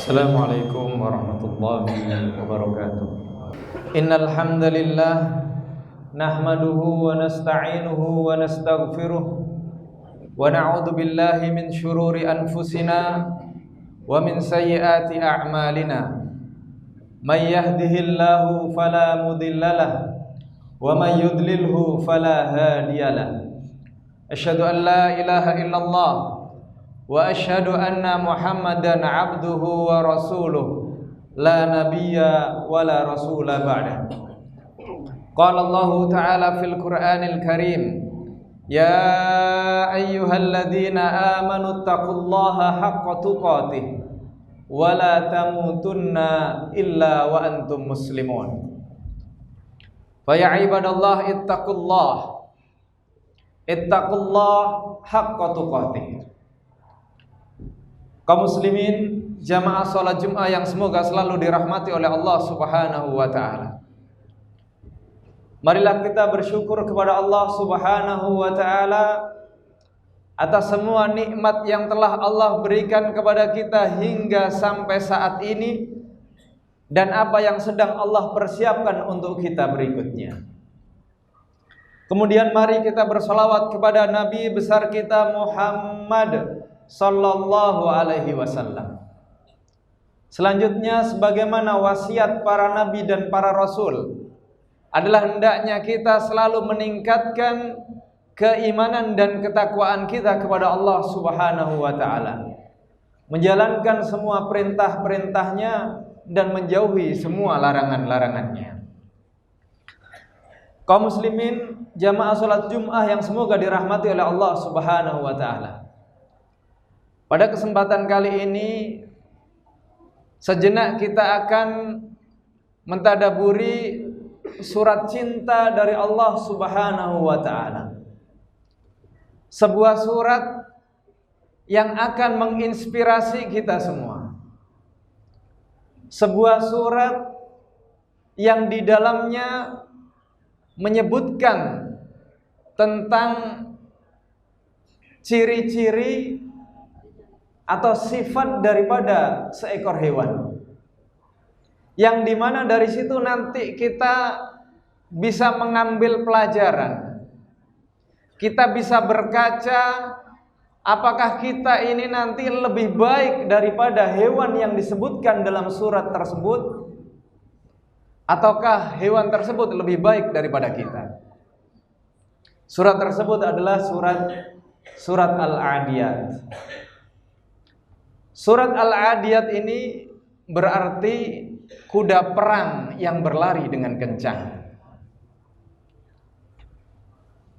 Assalamualaikum warahmatullahi wabarakatuh. Innal hamdalillah nahmaduhu wa nasta'inuhu wa nastaghfiruh wa na'udzu billahi min shururi anfusina wa min sayyiati a'malina. May yahdihillahu fala mudhillalah wa may yudlilhu fala hadiyalah. Asyhadu an la ilaha illallah wa asyhadu anna Muhammadan abduhu wa rasuluh la nabiyya wa la rasula ba'da. Qala Allah ta'ala fil Qur'anil Karim, ya ayyuhalladzina amanu taqullaha haqqa tuqatih wa la tamutunna illa wa antum muslimun. Fa ya ibadallah ittaqullah haqqa tuqatih. Kaum muslimin, jamaah salat Jumat yang semoga selalu dirahmati oleh Allah Subhanahu wa taala. Marilah kita bersyukur kepada Allah Subhanahu wa taala atas semua nikmat yang telah Allah berikan kepada kita hingga sampai saat ini dan apa yang sedang Allah persiapkan untuk kita berikutnya. Kemudian mari kita bersolawat kepada Nabi besar kita Muhammad sallallahu alaihi wasallam. Selanjutnya, sebagaimana wasiat para nabi dan para rasul, adalah hendaknya kita selalu meningkatkan keimanan dan ketakwaan kita kepada Allah Subhanahu wa taala, menjalankan semua perintah-perintahnya dan menjauhi semua larangan-larangannya. Kaum muslimin, jamaah salat Jumat yang semoga dirahmati oleh Allah Subhanahu wa taala. Pada kesempatan kali ini sejenak kita akan mentadaburi surat cinta dari Allah Subhanahu wa taala. Sebuah surat yang akan menginspirasi kita semua. Sebuah surat yang di dalamnya menyebutkan tentang ciri-ciri atau sifat daripada seekor hewan, yang dimana dari situ nanti kita bisa mengambil pelajaran, kita bisa berkaca apakah kita ini nanti lebih baik daripada hewan yang disebutkan dalam surat tersebut, ataukah hewan tersebut lebih baik daripada kita. Surat tersebut adalah surat Al-Adiyat. Surat Al-Adiyat ini berarti kuda perang yang berlari dengan kencang.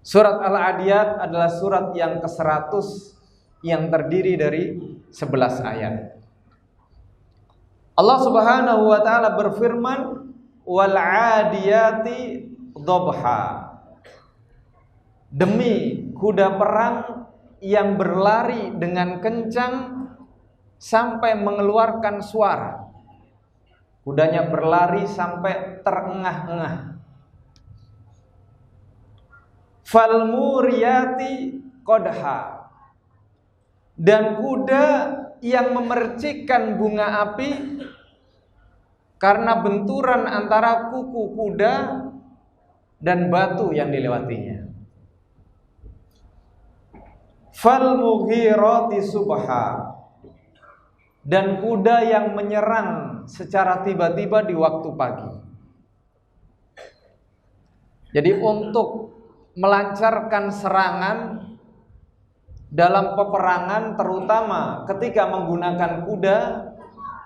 Surat Al-Adiyat adalah surat yang ke-100 yang terdiri dari 11 ayat. Allah Subhanahu wa taala berfirman, wal 'adiyati dhabha. Demi kuda perang yang berlari dengan kencang sampai mengeluarkan suara. Kudanya berlari sampai terengah-engah. Fal muriyati qadha. Dan kuda yang memercikkan bunga api karena benturan antara kuku kuda dan batu yang dilewatinya. Fal mughirati subha. Dan kuda yang menyerang secara tiba-tiba di waktu pagi. Jadi untuk melancarkan serangan dalam peperangan, terutama ketika menggunakan kuda,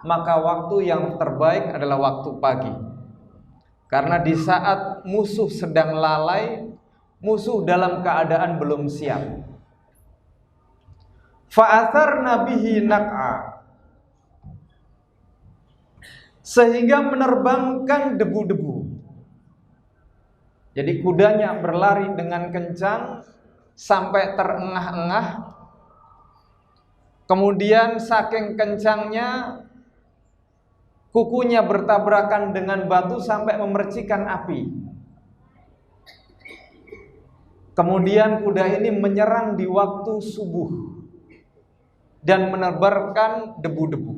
maka waktu yang terbaik adalah waktu pagi. Karena di saat musuh sedang lalai, musuh dalam keadaan belum siap. Fa'atharna bihi naq'a. Sehingga menerbangkan debu-debu. Jadi kudanya berlari dengan kencang sampai terengah-engah. Kemudian saking kencangnya kukunya bertabrakan dengan batu sampai memercikan api. Kemudian kuda ini menyerang di waktu subuh dan menebarkan debu-debu.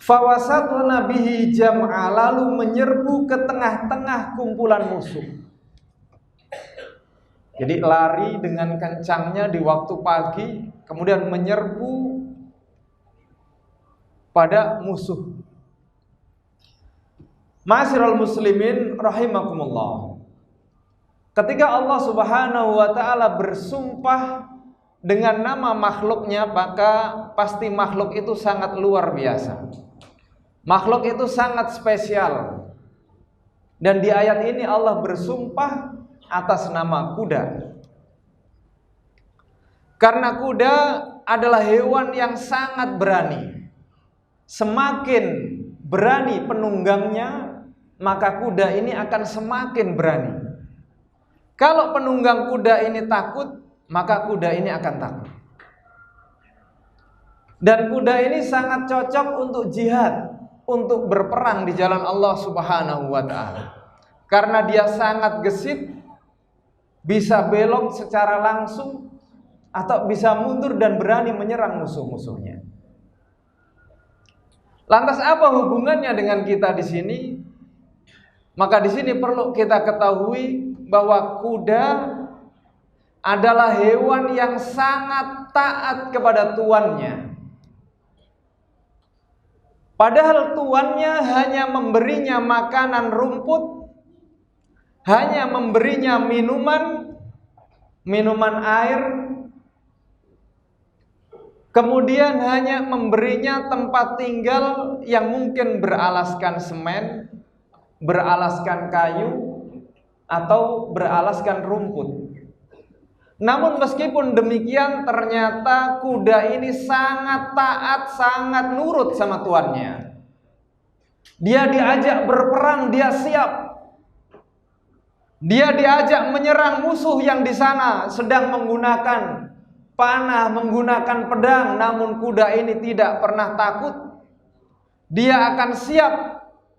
Fawasatna bihi jam'a, lalu menyerbu ke tengah-tengah kumpulan musuh. Jadi lari dengan kencangnya di waktu pagi, kemudian menyerbu pada musuh. Ma'asyiral muslimin rahimakumullah. Ketika Allah Subhanahu wa taala bersumpah dengan nama makhluknya, maka pasti makhluk itu sangat luar biasa. Makhluk itu sangat spesial. Dan di ayat ini Allah bersumpah atas nama kuda. Karena kuda adalah hewan yang sangat berani. Semakin berani penunggangnya, maka kuda ini akan semakin berani. Kalau penunggang kuda ini takut, maka kuda ini akan takut. Dan kuda ini sangat cocok untuk jihad, untuk berperang di jalan Allah Subhanahu wa taala. Karena dia sangat gesit, bisa belok secara langsung atau bisa mundur dan berani menyerang musuh-musuhnya. Lantas apa hubungannya dengan kita di sini? Maka di sini perlu kita ketahui bahwa kuda adalah hewan yang sangat taat kepada tuannya. Padahal tuannya hanya memberinya makanan rumput, hanya memberinya minuman air, kemudian hanya memberinya tempat tinggal yang mungkin beralaskan semen, beralaskan kayu, atau beralaskan rumput. Namun meskipun demikian, ternyata kuda ini sangat taat, sangat nurut sama tuannya. Dia diajak berperang, dia siap. Dia diajak menyerang musuh yang di sana sedang menggunakan panah, menggunakan pedang, namun kuda ini tidak pernah takut. Dia akan siap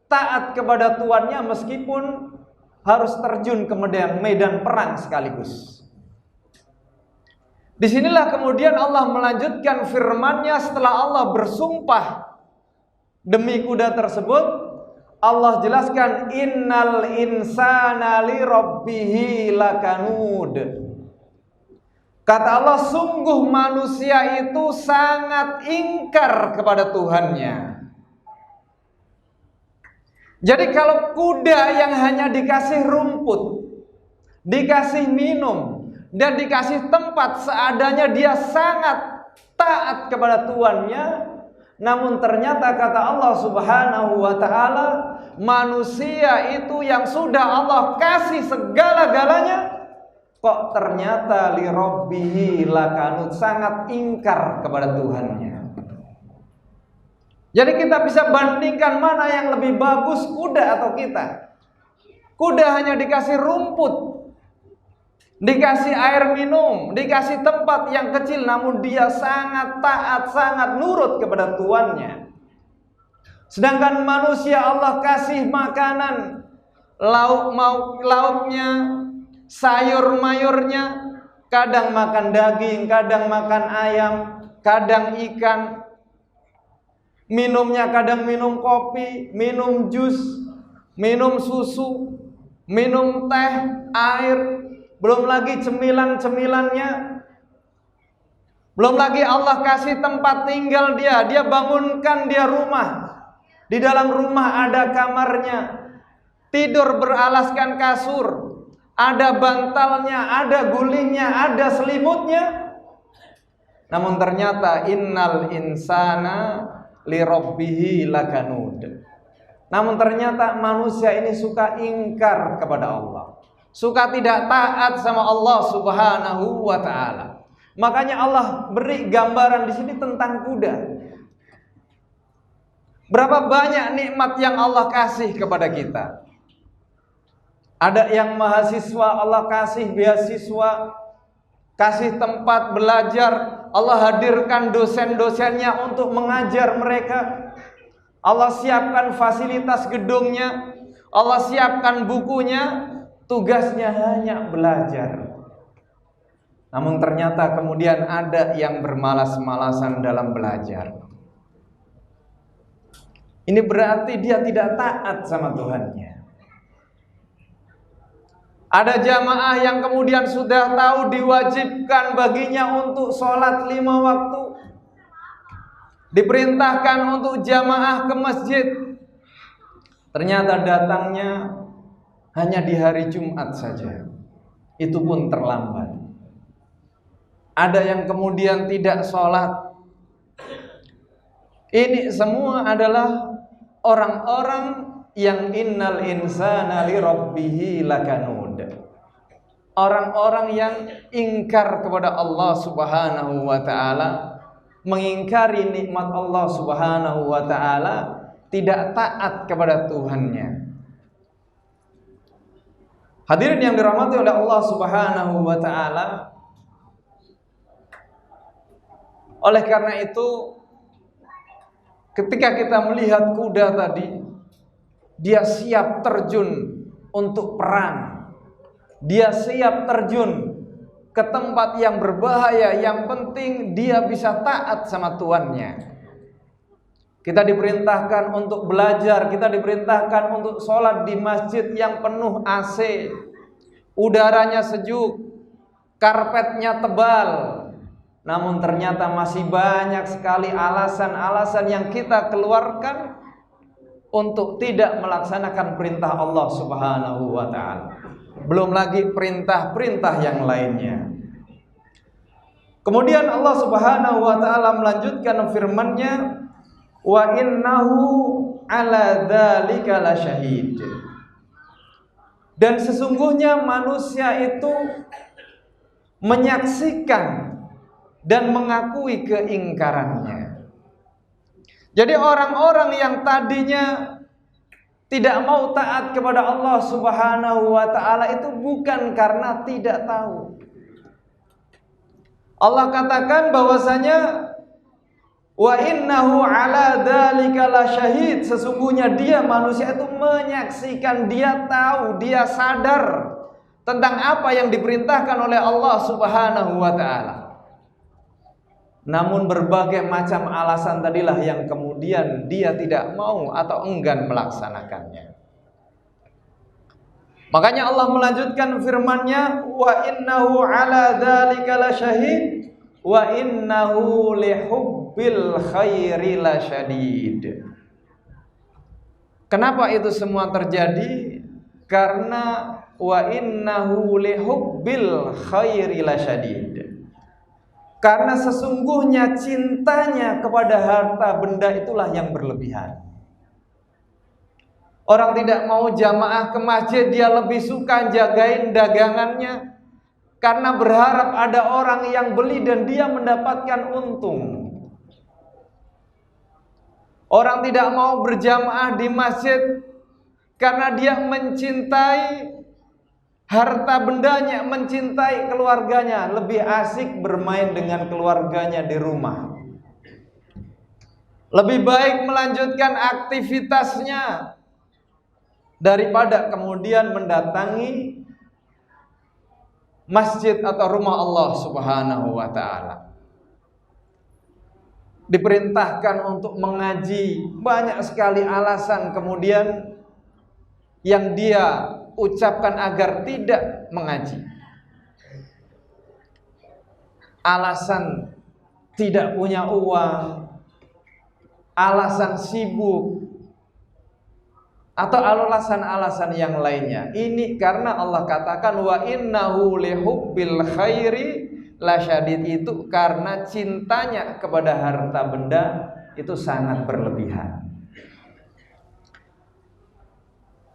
taat kepada tuannya meskipun harus terjun ke medan perang sekaligus. Disinilah kemudian Allah melanjutkan firman-Nya setelah Allah bersumpah demi kuda tersebut. Allah jelaskan, innal insana li rabbihi lakanud. Kata Allah, sungguh manusia itu sangat ingkar kepada Tuhannya. Jadi kalau kuda yang hanya dikasih rumput, dikasih minum, dan dikasih tempat seadanya, dia sangat taat kepada tuannya. Namun ternyata kata Allah Subhanahu wa taala, manusia itu yang sudah Allah kasih segala-galanya, kok ternyata li rabbihi lakanud, sangat ingkar kepada Tuhannya. Jadi kita bisa bandingkan mana yang lebih bagus, kuda atau kita. Kuda hanya dikasih rumput, dikasih air minum, dikasih tempat yang kecil, namun dia sangat taat, sangat nurut kepada tuannya. Sedangkan manusia Allah kasih makanan, lauknya, sayur mayurnya, kadang makan daging, kadang makan ayam, kadang ikan. Minumnya kadang minum kopi, minum jus, minum susu, minum teh, air. Belum lagi cemilan-cemilannya. Belum lagi Allah kasih tempat tinggal dia. Dia bangunkan dia rumah. Di dalam rumah ada kamarnya. Tidur beralaskan kasur. Ada bantalnya, ada gulingnya, ada selimutnya. Namun ternyata innal insana li rabbihi lakanud. Namun ternyata manusia ini suka ingkar kepada Allah. Suka tidak taat sama Allah Subhanahu wa taala. Makanya Allah beri gambaran di sini tentang kuda. Berapa banyak nikmat yang Allah kasih kepada kita. Ada yang mahasiswa Allah kasih beasiswa, kasih tempat belajar, Allah hadirkan dosen-dosennya untuk mengajar mereka. Allah siapkan fasilitas gedungnya, Allah siapkan bukunya. Tugasnya hanya belajar. Namun ternyata kemudian ada yang bermalas-malasan dalam belajar. Ini berarti dia tidak taat sama Tuhannya. Ada jamaah yang kemudian sudah tahu diwajibkan baginya untuk sholat 5 waktu, diperintahkan untuk jamaah ke masjid, ternyata datangnya hanya di hari Jumat saja, itu pun terlambat. Ada yang kemudian tidak sholat. Ini semua adalah orang-orang yang innal insana li rabbihi lakanud. Orang-orang yang ingkar kepada Allah Subhanahu wa taala, mengingkari nikmat Allah Subhanahu wa taala, tidak taat kepada Tuhannya. Hadirin yang dirahmati oleh Allah Subhanahu wa taala, oleh karena itu ketika kita melihat kuda tadi, dia siap terjun untuk perang. Dia siap terjun ke tempat yang berbahaya, yang penting dia bisa taat sama tuannya. Kita diperintahkan untuk belajar, kita diperintahkan untuk sholat di masjid yang penuh AC, udaranya sejuk, karpetnya tebal. Namun ternyata masih banyak sekali alasan-alasan yang kita keluarkan untuk tidak melaksanakan perintah Allah Subhanahu wa ta'ala. Belum lagi perintah-perintah yang lainnya. Kemudian Allah Subhanahu wa ta'ala melanjutkan firman-Nya, wa innahu ala dzalika lasyahid. Dan sesungguhnya manusia itu menyaksikan dan mengakui keingkarannya. Jadi orang-orang yang tadinya tidak mau taat kepada Allah Subhanahu wa ta'ala itu bukan karena tidak tahu. Allah katakan bahwasanya wa innahu ala dzalika lasyahid, sesungguhnya dia manusia itu menyaksikan, dia tahu, dia sadar tentang apa yang diperintahkan oleh Allah Subhanahu wa ta'ala. Namun berbagai macam alasan tadilah yang kemudian dia tidak mau atau enggan melaksanakannya. Makanya Allah melanjutkan firman-Nya, wa innahu ala dzalika lasyahid wa innahu lihubbil khairi lasyadid. Kenapa itu semua terjadi? Karena wa innahu lihubbil khairi lasyadid. Karena sesungguhnya cintanya kepada harta benda itulah yang berlebihan. Orang tidak mau jamaah ke masjid, dia lebih suka jagain dagangannya karena berharap ada orang yang beli dan dia mendapatkan untung. Orang tidak mau berjamaah di masjid karena dia mencintai harta bendanya, mencintai keluarganya, lebih asik bermain dengan keluarganya di rumah. Lebih baik melanjutkan aktivitasnya daripada kemudian mendatangi masjid atau rumah Allah Subhanahu wa ta'ala. Diperintahkan untuk mengaji, banyak sekali alasan kemudian yang dia ucapkan agar tidak mengaji. Alasan tidak punya uang, alasan sibuk, atau alasan-alasan yang lainnya. Ini karena Allah katakan wa innahu lihubbil khairi lasyadid, itu karena cintanya kepada harta benda itu sangat berlebihan.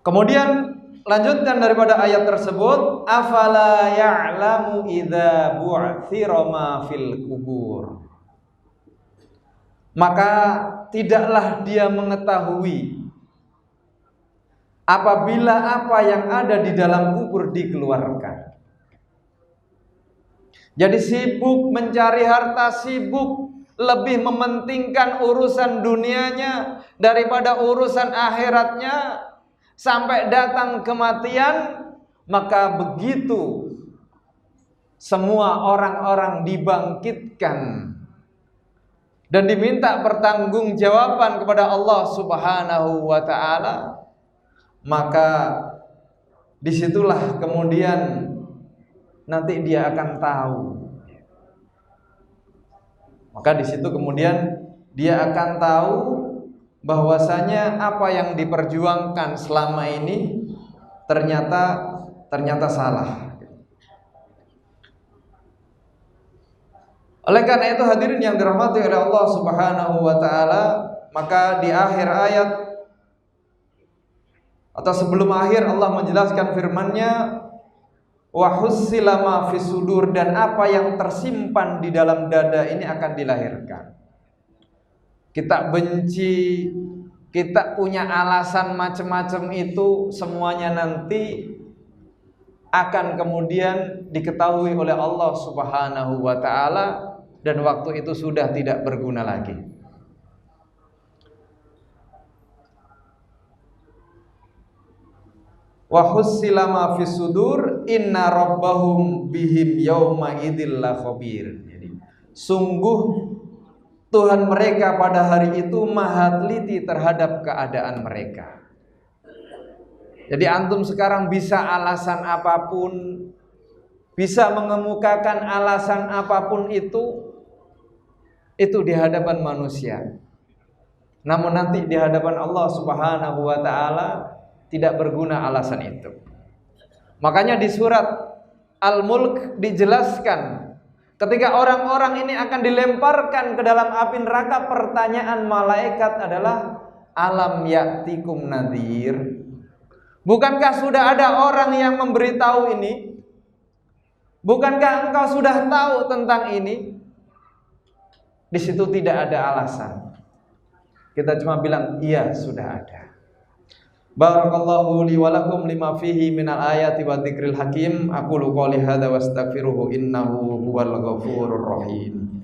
Kemudian lanjutkan daripada ayat tersebut, afala ya'lamu idza bu'thira ma fil kubur. Maka tidaklah dia mengetahui apabila apa yang ada di dalam kubur dikeluarkan. Jadi sibuk mencari harta, sibuk lebih mementingkan urusan dunianya daripada urusan akhiratnya. Sampai datang kematian, maka begitu semua orang-orang dibangkitkan dan diminta pertanggungjawaban kepada Allah Subhanahu wa taala, maka disitulah kemudian nanti dia akan tahu. Maka di situ kemudian dia akan tahu bahwasanya apa yang diperjuangkan selama ini ternyata salah. Oleh karena itu hadirin yang dirahmati oleh Allah Subhanahu wa taala, maka di akhir ayat atau sebelum akhir Allah menjelaskan firman-Nya, wa hussila ma fis sudur, dan apa yang tersimpan di dalam dada ini akan dilahirkan. Kita benci, kita punya alasan macam-macam, itu semuanya nanti akan kemudian diketahui oleh Allah Subhanahu wa taala, dan waktu itu sudah tidak berguna lagi. Wa hussila ma fis sudur inna rabbahum bihim yauma idzil lakhabir. Jadi sungguh Tuhan mereka pada hari itu maha teliti terhadap keadaan mereka. Jadi antum sekarang bisa alasan apapun, bisa mengemukakan alasan apapun itu di hadapan manusia. Namun nanti di hadapan Allah Subhanahu wa taala tidak berguna alasan itu. Makanya di surat Al-Mulk dijelaskan, ketika orang-orang ini akan dilemparkan ke dalam api neraka, pertanyaan malaikat adalah alam ya'tikum nadhir. Bukankah sudah ada orang yang memberitahu ini? Bukankah engkau sudah tahu tentang ini? Di situ tidak ada alasan. Kita cuma bilang iya, sudah ada. Barakallahu li wa lakum lima fihi minal ayati wa dzikril hakim. Aqulu qouli hadza wa astaghfiruhu innahu huwal ghafurur rahim.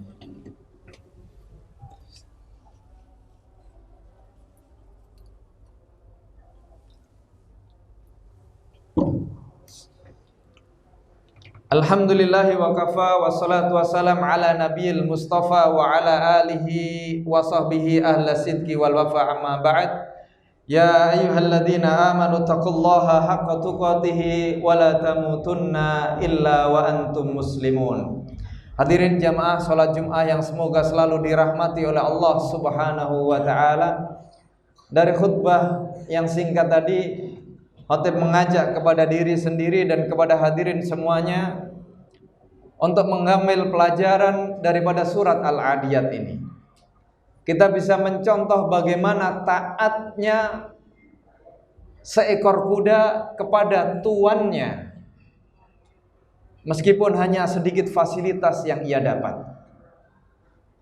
Alhamdulillahi wa kafa wa salatu wassalam ala nabiyil mustafa wa ala alihi wa sahbihi ahla sidqi wal wafa, amma ba'd. Ya ayyuhalladzina amanu taqullaha haqqa tuqatih wa la tamutunna illa wa antum muslimun. Hadirin jamaah salat Jumat yang semoga selalu dirahmati oleh Allah Subhanahu wa taala. Dari khutbah yang singkat tadi, khatib mengajak kepada diri sendiri dan kepada hadirin semuanya untuk mengambil pelajaran daripada surat Al-Adiyat ini. Kita bisa mencontoh bagaimana taatnya seekor kuda kepada tuannya, meskipun hanya sedikit fasilitas yang ia dapat.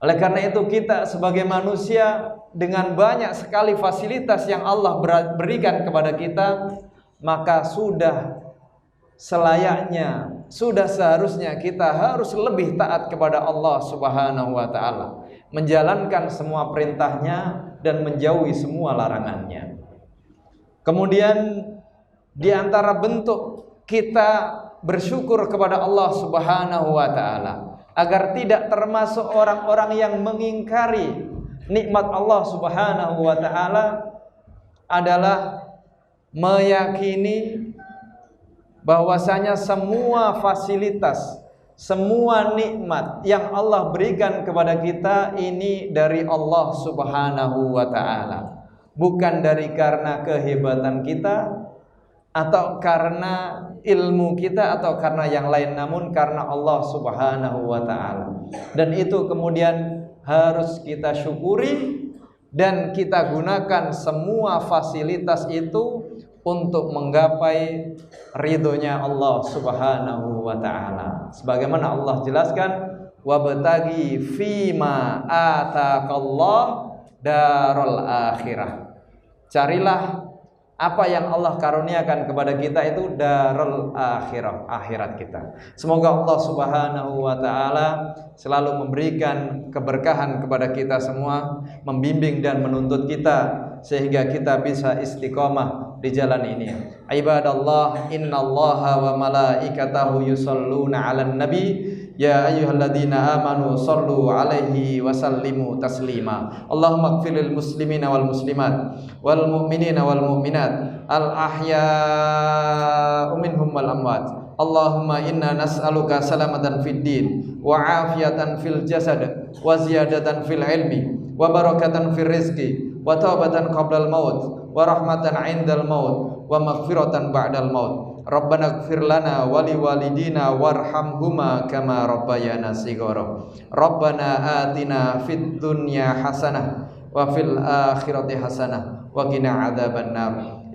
Oleh karena itu kita sebagai manusia dengan banyak sekali fasilitas yang Allah berikan kepada kita, maka sudah selayaknya, sudah seharusnya kita harus lebih taat kepada Allah Subhanahu wa taala, menjalankan semua perintahnya dan menjauhi semua larangannya. Kemudian di antara bentuk kita bersyukur kepada Allah Subhanahu wa taala agar tidak termasuk orang-orang yang mengingkari nikmat Allah Subhanahu wa taala adalah meyakini bahwasanya semua fasilitas, semua nikmat yang Allah berikan kepada kita ini dari Allah Subhanahu wa taala, bukan dari karena kehebatan kita atau karena ilmu kita atau karena yang lain, namun karena Allah Subhanahu wa taala. Dan itu kemudian harus kita syukuri dan kita gunakan semua fasilitas itu untuk menggapai ridhonya Allah Subhanahu wa taala. Sebagaimana Allah jelaskan, wabtaghi fima ataqallah darul akhirah. Carilah apa yang Allah karuniakan kepada kita itu darul akhirah, akhirat kita. Semoga Allah Subhanahu wa taala selalu memberikan keberkahan kepada kita semua, membimbing dan menuntut kita sehingga kita bisa istiqomah di jalan ini. Ibadallah, innallaha wa malaikatahu yusholluna 'alan nabi ya ayyuhalladzina amanu sallu alaihi wa sallimu taslima. Allahumma ighfir lil muslimina wal muslimat wal mu'minina wal mu'minat al ahya'u minhum wal amwat. Allahumma inna nas'aluka salamatan fid din wa afiyatan fil jasad wa ziyadatan fil ilmi wa barakatan fil rizqi wa taubatan qabla al maut wa rahmatan 'indal maut wa maghfiratan ba'dal maut. Rabbana ighfir lana wa liwalidina warhamhuma kama rabbayana shighara. Rabbana atina fid dunya hasanah wa fil akhirati hasanah wa qina adzabannar.